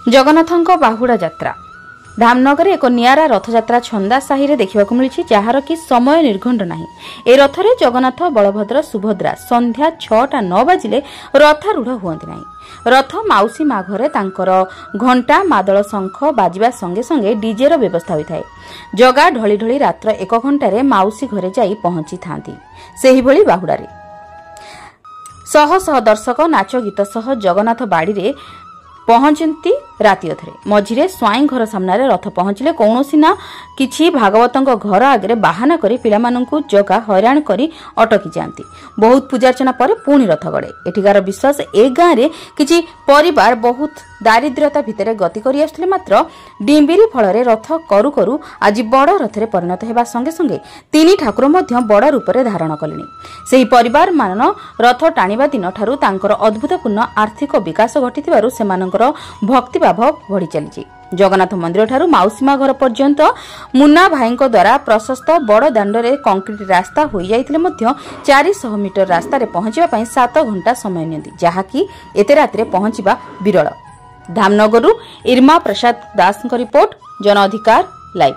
जगन्नाथଙ୍କ बाहुड़ा यात्रा धामनगर एक नियारा रथयात्रा छंदा साही रे देखा मिली जार कि समय निर्घंट नहीं। ए रथरे जगन्नाथ बलभद्र सुभद्रा संध्या 6:09 बाजिले रथारूढ़ हुअंती नहीं। रथ माउसी मा घरे तांकर घंटा मादल शंख बाजिबा संगे संगे डीजे रो व्यवस्था होइथाय। जगा ढली ढली रात्र 1 घंटे माउसी घरे जाई पहुंची थांती। सेही भली बाहुड़ारे शह शह दर्शक नाच गीत सह जगन्नाथ बाड़ी रे पहुंचती राति अधरे मझिरे स्वाई घर सामने रथ पहुंचले कौनसी ना किछि भागवतंक घर आगे बाहाना करी पिलामानंकु जगा हैरान करी अटकी जाती। बहुत पूजार्चना पर पुणी रथ गड़े। एठिकार विश्वास ए गाँव रे किछि परिवार बहुत दारिद्र्यता भितर गति करी आसुथिले मात्र डिंबिरी फल रथ करू करू आज बड़ रथरे परिणत हेबा संगे संगे तीन ठाकुर मध्य बड़ रूपरे धारण कलेनि। सेही परिवार मान रथ टाणिबा दिन ठारू तांकर अद्भुतपूर्ण आर्थिक विकास घटिथिबारु सेमानंकर भक्ति भाव बढ़ी चली। जगन्नाथ मंदिर ठारू माउसीमा घर पर्यंत मुन्ना भाई द्वारा प्रशस्त बड़ दाण्डरे कंक्रीट रास्ता हो जाइथिले मध्य 400 मीटर रास्ता रे पहुंचबा पई 7 घंटा समय नियंती, जहाकी एते रात्रे पहुंचबा विरल। धामनगरु इरमा प्रसाद दास रिपोर्ट, जन अधिकार लाइव।